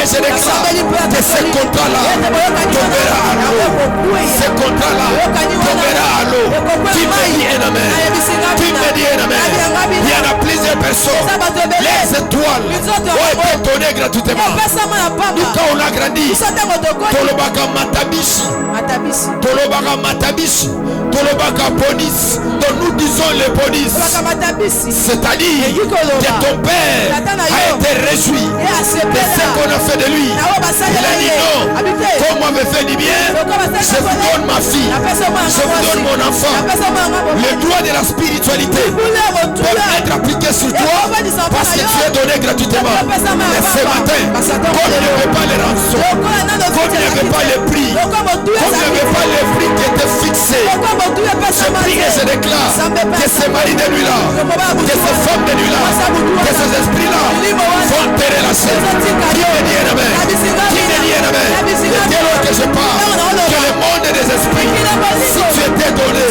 et je déclare que ce contrat-là tombera à l'eau. Ce contrat-là tombera à l'eau. Qui me dit un amen? Qui me dit un amen? Il y en a plusieurs personnes. Les étoiles ont été données gratuitement. Nous, quand on a grandi, Tolobaka Matabishi, Tolobaka Matabishi, Tolobaka Bonis, dont nous disons les bonis. C'est-à-dire que ton père a été réjoui de ce qu'on a fait de lui. Il a dit non, comme on me fait du bien, je vous donne ma fille, je vous donne mon enfant. Le droit de la spiritualité peut être appliqué sur toi parce que tu es donné gratuitement. Et ce matin, comme il n'y avait pas les rançons, comme il n'y avait pas les prix, comme il n'y avait pas les prix qui étaient fixés, je prie et je déclare que ces maris de nuit-là, que ces femmes de nuit-là, que ces esprits-là vont te relâcher. Qui me dit un amen? Qui me dit un amen? Et dès lors que je parle, que le monde des esprits, si tu étais donné,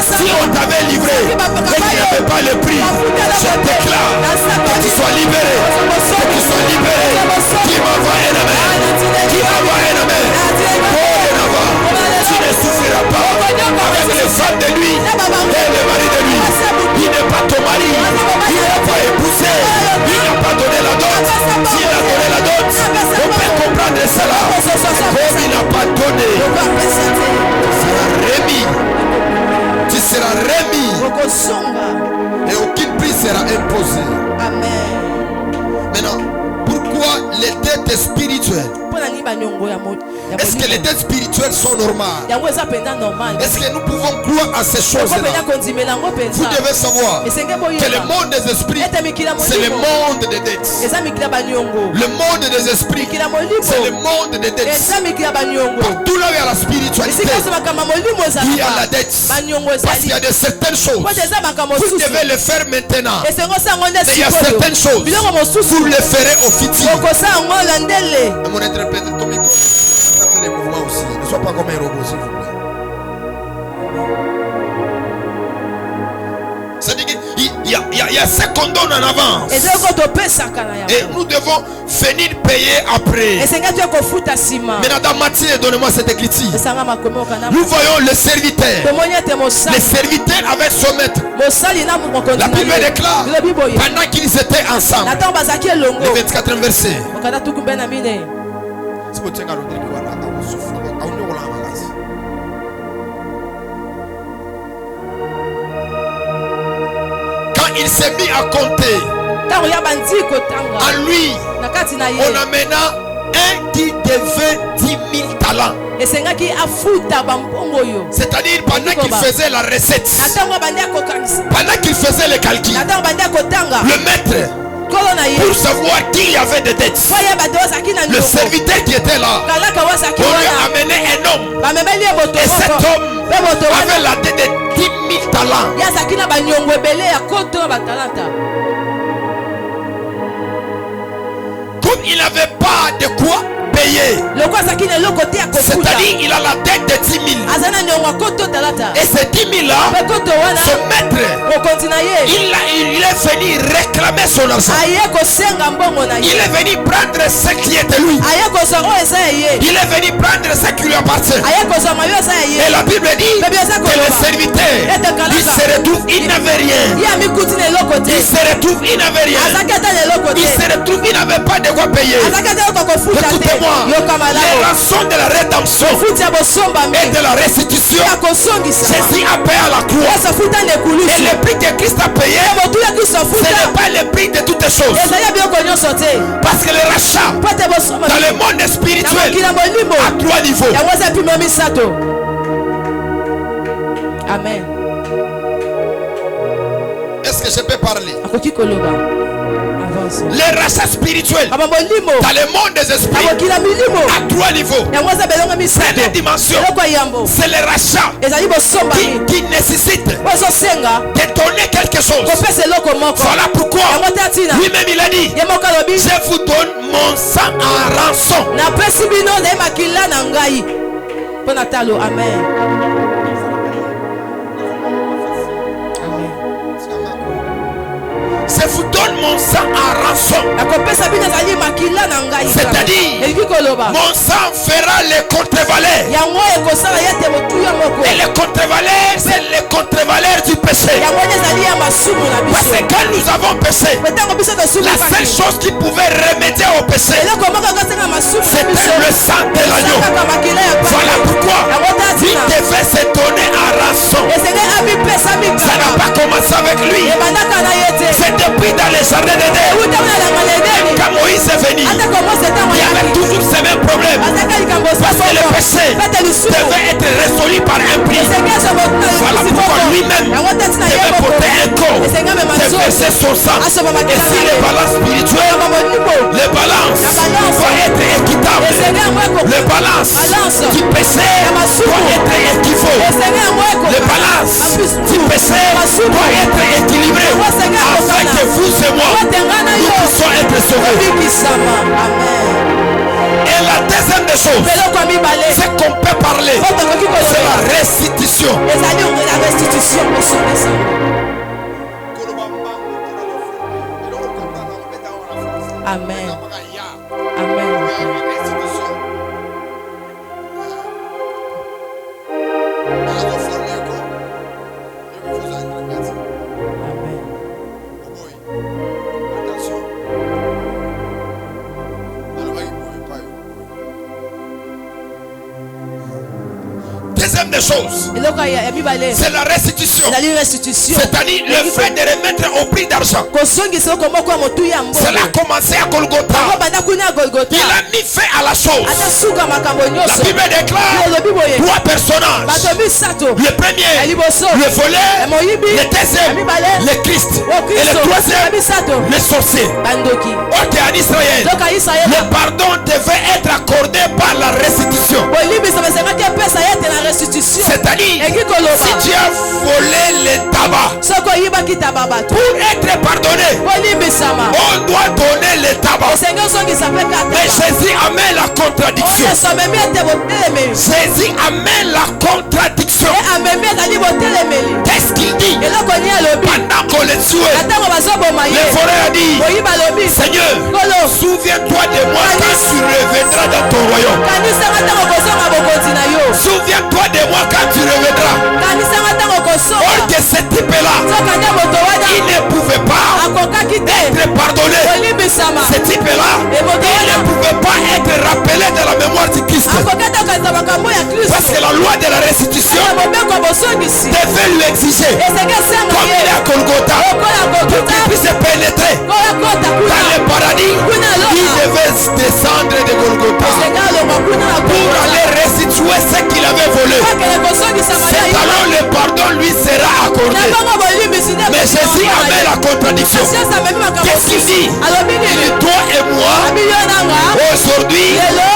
si on t'avait livré et qu'il n'y avait pas le prix, je déclare que tu sois libéré, que tu sois libéré. Qui m'envoie un amen? Qui m'envoie un amen? Tu ne souffriras pas avec les femmes de lui et les maris de lui. Il n'est pas ton mari, il n'a pas épousé, il n'a pas donné la dot. S'il a donné la dot, on peut comprendre cela. Comme il n'a pas donné, tu seras remis et aucun prix sera imposé. Amen. Maintenant, pourquoi les dettes spirituelles? Est-ce que les dettes spirituelles sont normales? Est-ce que nous pouvons croire à ces choses-là? Vous devez savoir que le monde des esprits, c'est le monde des dettes. Le monde des esprits, c'est le monde des dettes. Partout là où il y a la spiritualité, il y a la dette. Parce qu'il y a de certaines choses, vous devez le faire maintenant. Mais il y a certaines choses, vous le ferez au futur. Mon interprète, ton micro, ça fait les mouvements aussi. Ne sois pas comme un robot, s'il vous plaît. C'est-à-dire qu'il y a ce qu'on donne en avance. Et nous devons finir payer après. Maintenant, dans Matthieu, donnez-moi cette écriture. Nous voyons le serviteur. Le serviteur avec son maître. La Bible déclare pendant qu'ils étaient ensemble. Le 24e verset. Quand il s'est mis à compter, en lui, on amena un qui devait 10 000 talents. C'est-à-dire pendant qu'il faisait la recette, pendant qu'il faisait le calcul, le maître, pour savoir qui avait des dettes, le serviteur qui était là, on lui a amené un homme. Et cet homme avait la dette de 10 000 talents. Comme il n'avait pas de quoi payer, c'est-à-dire il a la dette de 10 000. Et ces 10 000 là, son maître, il est venu réclamer son argent. Il est venu prendre ce qui était lui. Il est venu prendre ce qui lui appartient. Et la Bible dit que le serviteur, il se retrouve, il n'avait rien. Il se retrouve, il n'avait rien. Il se retrouve, il n'avait pas de quoi payer. Écoutez-moi, les rançons de la rédemption et de la restitution, Jésus a payé à la croix. Et le prix que Christ a payé, ce n'est pas le prix de toutes les choses. Parce que le rachat dans le monde spirituel à 3 niveaux. Amen. Est-ce que je peux parler? Les rachats spirituels dans le monde des esprits à 3 niveaux. C'est des dimensions. C'est les rachats qui nécessitent de donner quelque chose. Voilà pourquoi lui-même il a dit, je vous donne mon sang en rançon. Amen. Je vous donne mon sang en rançon. C'est-à-dire, mon sang fera les contre-valeurs. Et les contre-valeurs, c'est les contre-valeurs du péché. Parce que quand nous avons péché, la seule chose qui pouvait remédier au péché, c'était le sang de l'agneau. Voilà pourquoi il devait se donner en rançon. Ça n'a pas commencé avec lui. C'est depuis dans les jardins d'Éden. Quand Moïse est venu, il y avait toujours ces mêmes problèmes. Parce que le péché devait être résolu par un prix. Voilà pourquoi lui-même devait porter un corps, verser son sang. Et si les balances spirituelles, les balances doivent être équitables. Les balances du péché doivent être équivoques. Les balances du péché doivent être équilibrées afin que vous et moi nous puissions être sauvés. Et la deuxième des choses, c'est qu'on peut parler, c'est la restitution. Amen. Amen. Deuxième des choses, c'est la restitution. C'est-à-dire le fait de remettre au prix d'argent. Cela a commencé à Golgotha. Il a mis fin à la chose. La Bible déclare 3 personnages. Le premier, le voleur. Le deuxième, le Christ. Et le troisième, le sorcier. Ok, en Israël, le pardon devait être accordé par la restitution. C'est-à-dire, si tu as volé le tabac, pour être pardonné, on doit donner le tabac. Mais Jésus amène la contradiction. Jésus amène la contradiction. Qu'est-ce qu'il dit? Pendant qu'on le tuait, le voleur a dit, Seigneur, souviens-toi de moi quand tu reviendras dans ton royaume. Souviens-toi de moi quand tu reviendras. Or que ce type-là, il ne pouvait pas être pardonné. Ce type-là, il ne pouvait pas être rappelé de la mémoire du Christ. Parce que la loi de la restitution devait l'exiger. Comme il est à Golgotha, pour qu'il puisse pénétrer dans le paradis, il devait descendre de Golgotha pour aller restituer ce qu'il avait volé. C'est alors le pardon lui sera accordé. Mais Jésus amène la contradiction. Qu'est-ce qu'il dit? Il dit toi et moi aujourd'hui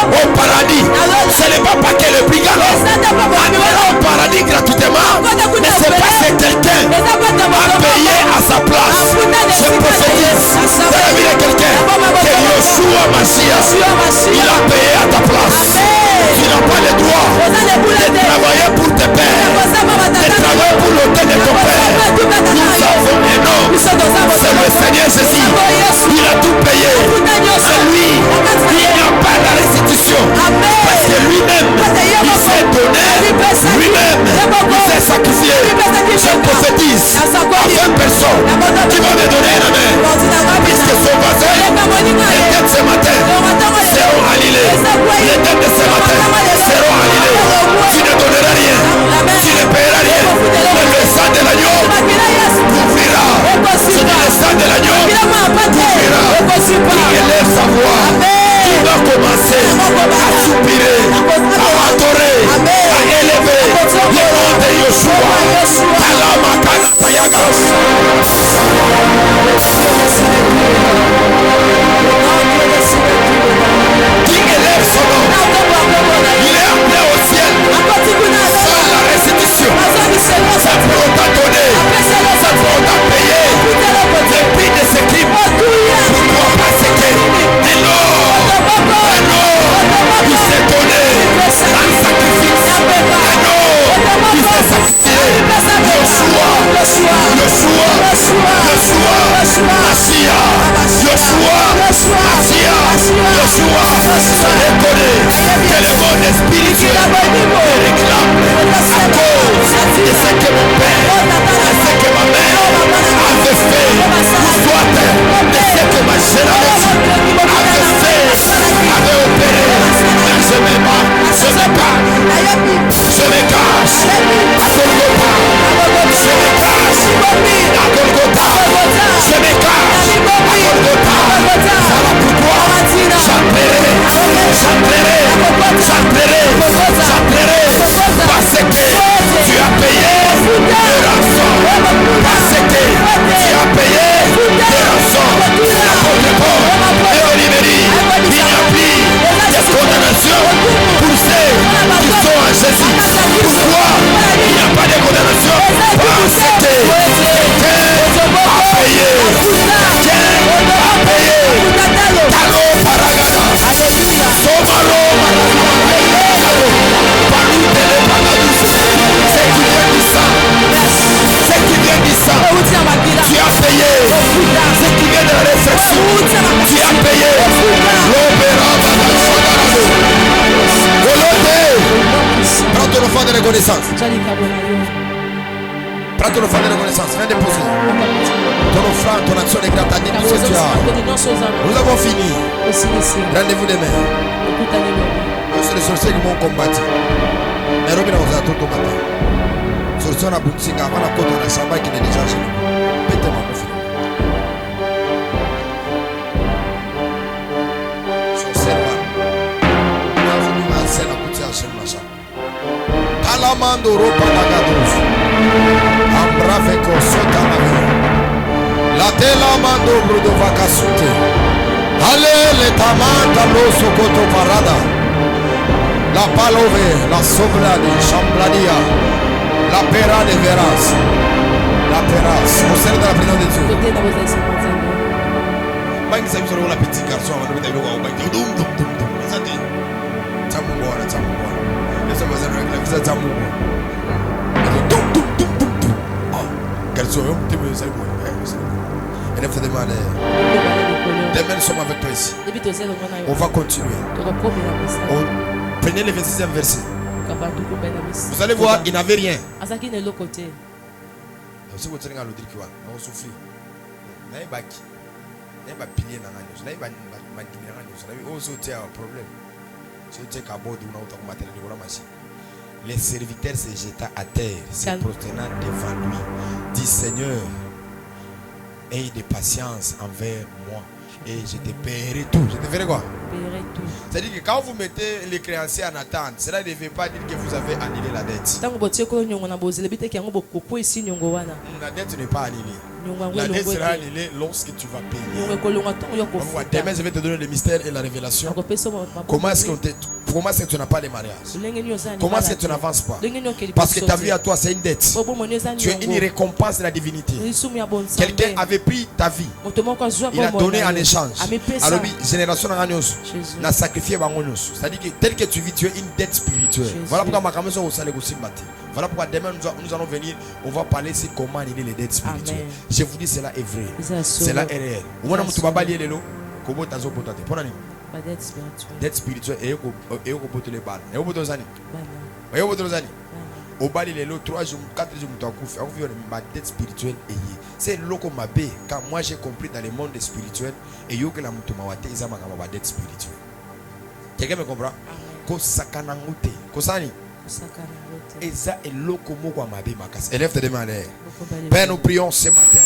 au paradis. Ce n'est pas que le brigand amène au paradis gratuitement, mais c'est parce que quelqu'un a payé à sa place. Je prophétise dans la vie de quelqu'un que Yoshua Mashiach, il a payé à ta place. Tu n'as pas le droit de travailler pour tes pères, de travailler pour l'hôtel de ton père. Nous avons un homme, c'est le Seigneur Jésus. Il a tout payé. À lui, il n'y a pas la restitution. Parce que lui-même, il Je reconnais que le monde spirituel me réclame à cause de ce que mon père, de ce que ma mère avait fait, soit de ce que ma génération avait fait, avait opéré. Mais je me cache à Golgotha. Je me cache à Golgotha. Je me cache à Golgotha. Voilà pourquoi j'appellerai parce que tu as payé des rançons. Parce que tu as payé des rançons. L'apôtre Paul et Olivier, il n'y a plus de condamnation pour ceux qui sont en Jésus. Pourquoi il n'y a pas de condamnation? Parce que quelqu'un a payé. Quelqu'un a payé. Talo paragada. Somaro maragada. Palutele pagadus. C'est qui vient du sang. C'est qui vient du sang. Tu as payé. C'est qui vient de la réflexion. Tu as payé. L'opéra bagasagado. Prends ton offrande de reconnaissance. Prends ton offrande de reconnaissance. Viens déposer. Ton offrande, ton action de grâce, ta dit tout ce que tu as. Nous avons fini. Rendez-vous demain. C'est les sorciers qui m'ont combattu. Mais Robin a tout au matin. Sorcier na boutique avant la côte de Samba qui est déjà chez nous. Mettez-moi mon film. Sorcier là. C'est la boutique chez Macha. Talamando ropa lagados. Ambraveko sotamave. La telamando brudo vakasute. Ale le tamanta loso koto parada. La palove, la sobrade, chambradia. La pera de veras. La peras. Au sein de la présence de Dieu. Pas que ça me soit la petite garçon avant de mettre au bain. Doum doum doum doum. Ça dit. Tamouwa, tamouwa. Les hommes vont régler ça tamouwa. Doum doum doum doum doum. Ah, garçon, tu me sais moi. Et ne faisait mal. Demain nous sommes avec toi ici. On va continuer. Prenez le 26e verset. Vous allez voir, il n'avait rien. Si vous tenez à l'autre qui va, on souffre. N'a pas qui, n'a pas pilier dans la news, n'a pas mandimé dans la news. N'a pas aussi un problème. Si tu es à bord d'une autre matériel de la machine, les serviteurs se jeta à terre, se prosternant devant lui, dit Seigneur, aie de patience envers moi. Et je te paierai tout. Je te ferai quoi? C'est-à-dire que quand vous mettez les créanciers en attente, cela ne veut pas dire que vous avez annulé la dette. La dette n'est pas annulée. La dette sera annulée lorsque tu vas payer. Demain, je vais te donner le mystère et la révélation. Comment est-ce que tu n'as pas de mariage? Comment est-ce que tu n'avances pas? Parce que ta vie à toi, c'est une dette. Tu es une récompense de la divinité. Quelqu'un avait pris ta vie. Il a donné en échange. Alors, génération n'a sacrifié. C'est-à-dire que tel que tu vis, tu es une dette spirituelle. Voilà pourquoi ma caméra au salé aussi matin. Voilà pourquoi demain nous allons venir. On va parler sur comment annuler les dettes spirituelles. Je vous dis, cela est vrai. Cela est réel. Dette spirituelle. Et au bout de les balles. Et au bout de l'année. Et au bout de l'année. Au bas les 3 jours, 4 jours, ma dette spirituelle est liée. C'est là qu'on m'a payé. Quand moi j'ai compris dans le monde spirituel, et yo que la mutumawate, ils ont ma dette spirituelle. Quelqu'un me comprend? Ko sakanangote. Ko sani? Et ça est là qu'on m'a payé ma casse. Élève tes mains. Père, nous prions ce matin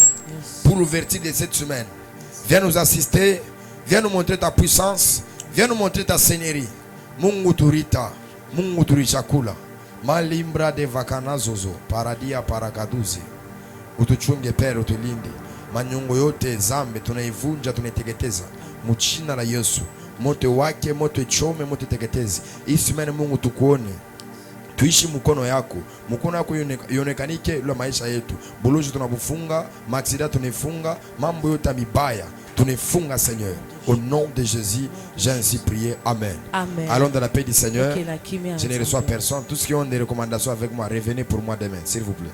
pour l'ouverture de cette semaine. Viens nous assister. Viens nous montrer ta puissance. Viens nous montrer ta seigneurie. Mungu turita. Mungu turichakula. Malimbra de vakana zozo. Paradia parakaduzi. Utuchunge Pere, utulinde. Manyungu yote zambi tunaivunja, tunaiteketeza mchina la Yesu. Moto wake, moto ichome, moto teketezi. Isimene Mungu tukuone. Tuishi mkono yako. Mkono yako ionekanike ile maisha yetu. Bolozi tunabufunga, maksida tunaifunga, mambo yote mibaya tunaifunga Seigneur. Au nom de Jésus, j'ai ainsi prié. Amen. Amen. Allons dans la paix du Seigneur. Je ne reçois personne. Tous ceux qui ont des recommandations avec moi, revenez pour moi demain, s'il vous plaît.